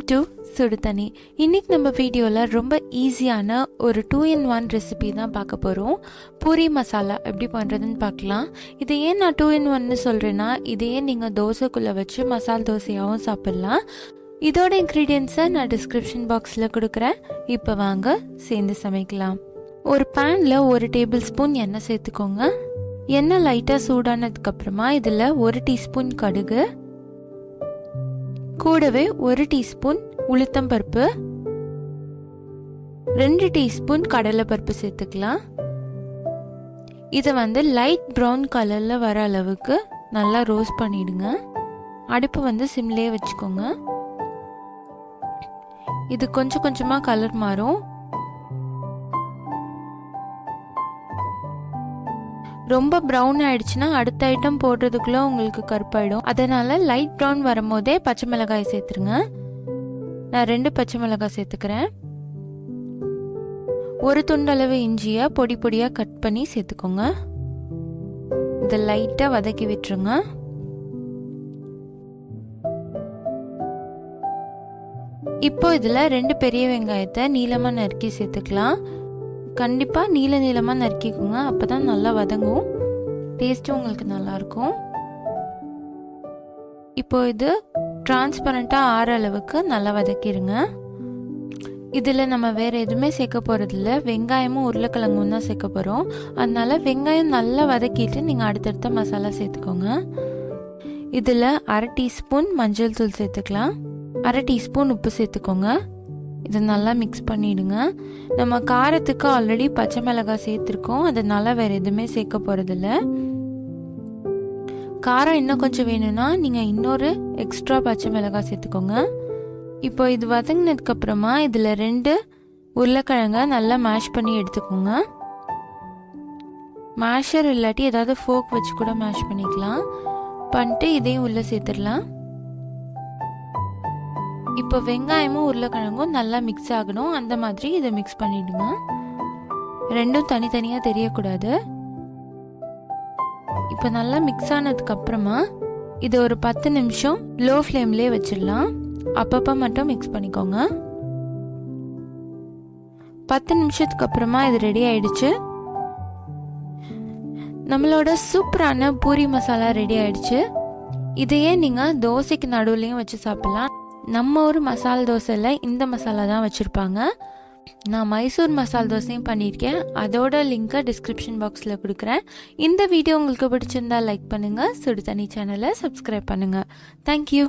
To சுடு தண்ணி. இன்னைக்கு நம்ம வீடியோவில் ரொம்ப ஈஸியான ஒரு 2-in-1 ரெசிபி தான் பார்க்க போகிறோம். பூரி மசாலா எப்படி பண்ணுறதுன்னு பார்க்கலாம். இதை ஏன் நான் 2-in-1ன்னு சொல்கிறேன்னா, இதையே நீங்கள் தோசைக்குள்ளே வச்சு மசால் தோசையாகவும் சாப்பிட்லாம். இதோட இன்க்ரீடியன்ஸை நான் டிஸ்கிரிப்ஷன் பாக்ஸில் கொடுக்குறேன். இப்போ வாங்க சேர்ந்து சமைக்கலாம். ஒரு பேனில் 1 டேபிள் ஸ்பூன் எண்ணெய் சேர்த்துக்கோங்க. எண்ணெய் லைட்டாக சூடானதுக்கப்புறமா இதில் 1 டீஸ்பூன் கடுகு, கூடவே 1 டீஸ்பூன் உளுத்தம் பருப்பு, 2 டீஸ்பூன் கடலை பருப்பு சேர்த்துக்கலாம். இதை லைட் ப்ரௌன் கலரில் வர அளவுக்கு நல்லா ரோஸ்ட் பண்ணிடுங்க. அடுப்பு சிம்லேயே வச்சுக்கோங்க. இது கொஞ்சம் கொஞ்சமாக கலர் மாறும். ரொம்ப ப்ரௌன் ஆயிடுச்சுன்னா அடுத்த ஐட்டம் போடுறதுக்குள்ள உங்களுக்கு கருப்பாயிடும். அதனால லைட் ப்ரௌன் வரும்போதே பச்சை மிளகாய் சேர்த்துருங்க. நான் 2 பச்சை மிளகாய் சேர்த்துக்கிறேன். 1 துண்டளவு இஞ்சியை பொடி பொடியாக கட் பண்ணி சேர்த்துக்கோங்க. இதை லைட்டாக வதக்கி விட்டுருங்க. இப்போ இதில் 2 பெரிய வெங்காயத்தை நீளமாக நறுக்கி சேர்த்துக்கலாம். கண்டிப்பாக நீளமாக நறுக்கிக்கோங்க, அப்போ தான் நல்லா வதங்கும், டேஸ்ட்டும் உங்களுக்கு நல்லாயிருக்கும். இப்போ இது டிரான்ஸ்பரண்ட்டாக ஆற அளவுக்கு நல்லா வதக்கிடுங்க. இதில் நம்ம வேறு எதுவுமே சேர்க்க போகிறதில்ல, வெங்காயமும் உருளைக்கிழங்கும் தான் சேர்க்க போகிறோம். அதனால வெங்காயம் நல்லா வதக்கிட்டு நீங்கள் அடுத்தடுத்த மசாலா சேர்த்துக்கோங்க. இதில் 1/2 டீஸ்பூன் மஞ்சள் தூள் சேர்த்துக்கலாம். 1/2 டீஸ்பூன் உப்பு சேர்த்துக்கோங்க. இதை நல்லா மிக்ஸ் பண்ணிவிடுங்க. நம்ம காரத்துக்கு ஆல்ரெடி பச்சை மிளகாய் சேர்த்துருக்கோம், அதனால வேறு எதுவுமே சேர்க்க போகிறதில்ல. காரம் இன்னும் கொஞ்சம் வேணும்னா நீங்கள் இன்னொரு எக்ஸ்ட்ரா பச்சை மிளகாய் சேர்த்துக்கோங்க. இப்போ இது வதங்கினதுக்கப்புறமா இதில் 2 உருளைக்கிழங்க நல்லா மேஷ் பண்ணி எடுத்துக்கோங்க. மேஷர் இல்லாட்டி ஏதாவது ஃபோக் வச்சு கூட மேஷ் பண்ணிக்கலாம். பண்ணிட்டு இதையும் உள்ளே சேர்த்துடலாம். இப்போ வெங்காயமும் உருளைக்கிழங்கும் நல்லா மிக்ஸ் ஆகணும், அந்த மாதிரி இதை மிக்ஸ் பண்ணிடுங்க. ரெண்டும் தனித்தனியாக தெரியக்கூடாது. இப்போ நல்லா மிக்ஸ் ஆனதுக்கு அப்புறமா இதை ஒரு 10 நிமிஷம் லோ ஃப்ளேம்லேயே வச்சிடலாம். அப்பப்போ மட்டும் மிக்ஸ் பண்ணிக்கோங்க. 10 நிமிஷத்துக்கு அப்புறமா இது ரெடி ஆயிடுச்சு. நம்மளோட சூப்பரான பூரி மசாலா ரெடி ஆயிடுச்சு. இதையே நீங்கள் தோசைக்கு நடுவுலையும் வச்சு சாப்பிடலாம். நம்ம ஊர் மசால் தோசையில் இந்த மசாலா தான் வச்சுருப்பாங்க. நான் மைசூர் மசால் தோசையும் பண்ணியிருக்கேன், அதோட லிங்கை டிஸ்கிரிப்ஷன் பாக்ஸில் கொடுக்குறேன். இந்த வீடியோ உங்களுக்கு பிடிச்சிருந்தா லைக் பண்ணுங்கள், சுடு தண்ணி சேனலை சப்ஸ்கிரைப் பண்ணுங்கள். தேங்க்யூ.